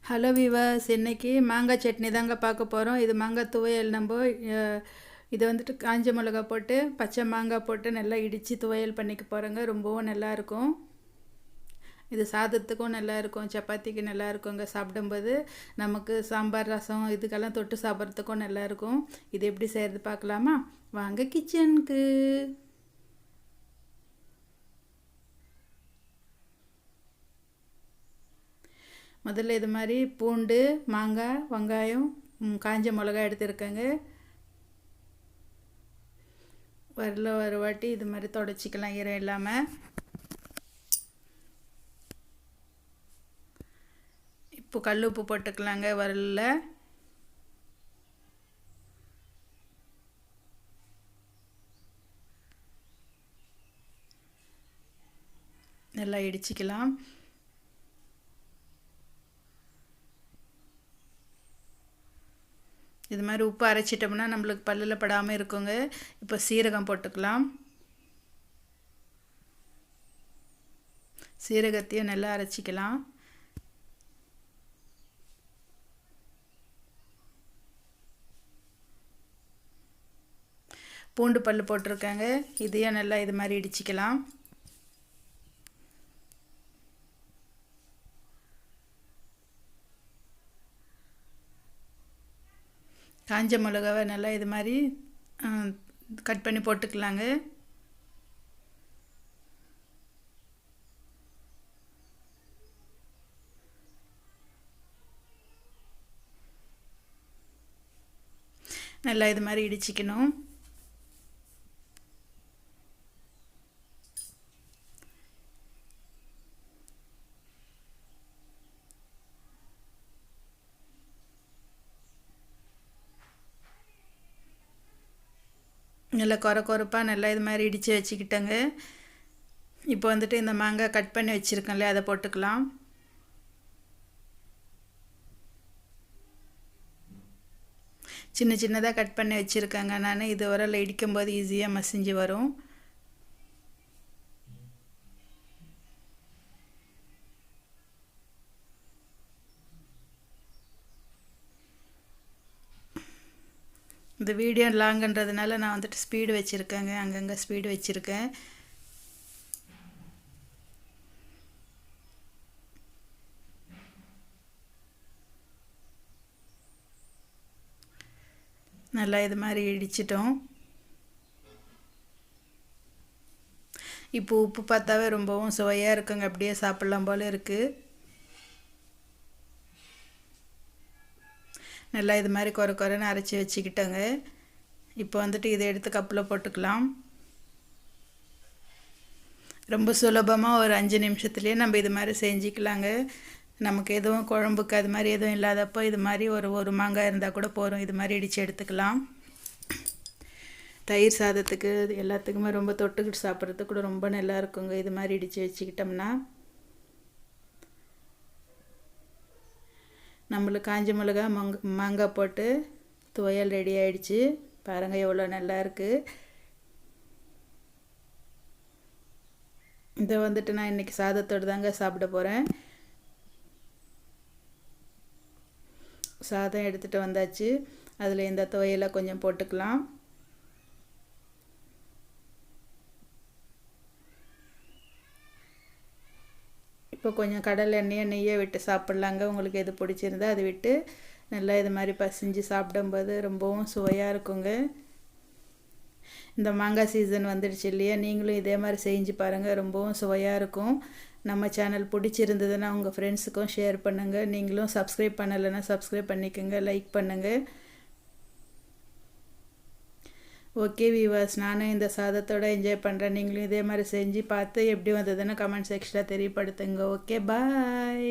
Hello viewers, இன்றைக்கி மாங்காய் சட்னி தாங்க பார்க்க போகிறோம். இது மாங்காய் துவையல். இதை வந்துட்டு காஞ்ச மிளகா போட்டு பச்சை மாங்காய் போட்டு நல்லா இடித்து துவையல் பண்ணிக்க போகிறோங்க. ரொம்பவும் நல்லாயிருக்கும். இது சாதத்துக்கும் நல்லா இருக்கும், சப்பாத்திக்கு நல்லா இருக்குங்க. சாப்பிடும்போது நமக்கு சாம்பார் ரசம் இதுக்கெல்லாம் தொட்டு சாப்பிட்றதுக்கும் நல்லாயிருக்கும். இது எப்படி செய்கிறது பார்க்கலாமா? வாங்க கிச்சனுக்கு. முதல்ல இது மாதிரி பூண்டு, மாங்காய், வெங்காயம், காஞ்ச மிளகாய் எடுத்துருக்கேங்க. ஒரு வாட்டி இது மாதிரி தொடச்சிக்கலாம் ஈரம் இல்லாமல். இப்போ கல் உப்பு போட்டுக்கலாங்க வரலில். நல்லா இடிச்சிக்கலாம். இது மாதிரி உப்பு அரைச்சிட்டோம்னா நம்மளுக்கு பல்லில் படாமல் இருக்குங்க. இப்போ சீரகம் போட்டுக்கலாம். சீரகத்தையும் நல்லா அரைச்சிக்கலாம். பூண்டு பல் போட்டிருக்காங்க. இதையும் நல்லா இது மாதிரி இடிச்சிக்கலாம். காஞ்ச மிளகாவை நல்லா இது மாதிரி கட் பண்ணி போட்டுக்கலாங்க. நல்லா இது மாதிரி இடிச்சிக்கணும். நல்லா கொரப்பாக நல்லா இது மாதிரி இடித்து வச்சுக்கிட்டேங்க. இப்போ வந்துட்டு இந்த மாங்காய் கட் பண்ணி வச்சுருக்கேன்ல, அதை போட்டுக்கலாம். சின்ன சின்னதாக கட் பண்ணி வச்சுருக்கேங்க நான். இது உரலில் இடிக்கும்போது ஈஸியாக மசிஞ்சு வரும். இந்த வீடியோ லாங்குன்றதுனால நான் வந்துட்டு ஸ்பீடு வச்சுருக்கேங்க. அங்கங்கே ஸ்பீடு வச்சுருக்கேன். நல்லா இது மாதிரி இடிச்சிட்டோம். இப்போ உப்பு பார்த்தாவே ரொம்பவும் சுவையாக இருக்குங்க. அப்படியே சாப்பிட்லாம் போல் இருக்குது. நல்லா இது மாதிரி கொரன்னு அரைச்சி வச்சுக்கிட்டோங்க. இப்போ வந்துட்டு இதை எடுத்து கப்பில் போட்டுக்கலாம். ரொம்ப சுலபமாக ஒரு 5 நிமிஷத்துலேயே நம்ம இது மாதிரி செஞ்சுக்கலாங்க. நமக்கு எதுவும் குழம்புக்கு அது மாதிரி எதுவும் இல்லாதப்போ இது மாதிரி ஒரு மாங்காய் இருந்தால் கூட போதும். இது மாதிரி இடித்து எடுத்துக்கலாம். தயிர் சாதத்துக்கு எல்லாத்துக்குமே ரொம்ப தொட்டுக்கிட்டு சாப்பிட்றதுக்கு கூட ரொம்ப நல்லா இருக்குங்க இது மாதிரி இடித்து வச்சுக்கிட்டோம்னா. நம்மளுக்கு காஞ்ச மிளகா மாங்காய் போட்டு துவையல் ரெடி ஆகிடுச்சு. பாருங்கள் எவ்வளோ நல்லா இருக்குது. இதை வந்துட்டு நான் இன்றைக்கி சாதத்தோடு தாங்க சாப்பிட போகிறேன். சாதம் எடுத்துகிட்டு வந்தாச்சு. அதில் இந்த துவையலை கொஞ்சம் போட்டுக்கலாம். இப்போ கொஞ்சம் கடலை எண்ணெயை நெய்யை விட்டு சாப்பிட்லாங்க. உங்களுக்கு எது பிடிச்சிருந்தா அதை விட்டு நல்லா இது மாதிரி பசிஞ்சு சாப்பிடும்போது ரொம்பவும் சுவையாக இருக்குங்க. இந்த மாங்காய் சீசன் வந்துடுச்சு இல்லையா? நீங்களும் இதே மாதிரி செஞ்சு பாருங்கள். ரொம்பவும் சுவையாக இருக்கும். நம்ம சேனல் பிடிச்சிருந்ததுன்னா உங்கள் ஃப்ரெண்ட்ஸுக்கும் ஷேர் பண்ணுங்கள். நீங்களும் சப்ஸ்கிரைப் பண்ணலைன்னா சப்ஸ்கிரைப் பண்ணிக்கோங்க, லைக் பண்ணுங்கள். ஓகே வீவர்ஸ், நானும் இந்த சாதத்தோடு என்ஜாய் பண்ணுறேன். நீங்களும் இதே மாதிரி செஞ்சு பார்த்து எப்படி வந்ததுன்னு கமெண்ட் செக்ஷனில் தெரியப்படுத்துங்க. ஓகே, பாய்.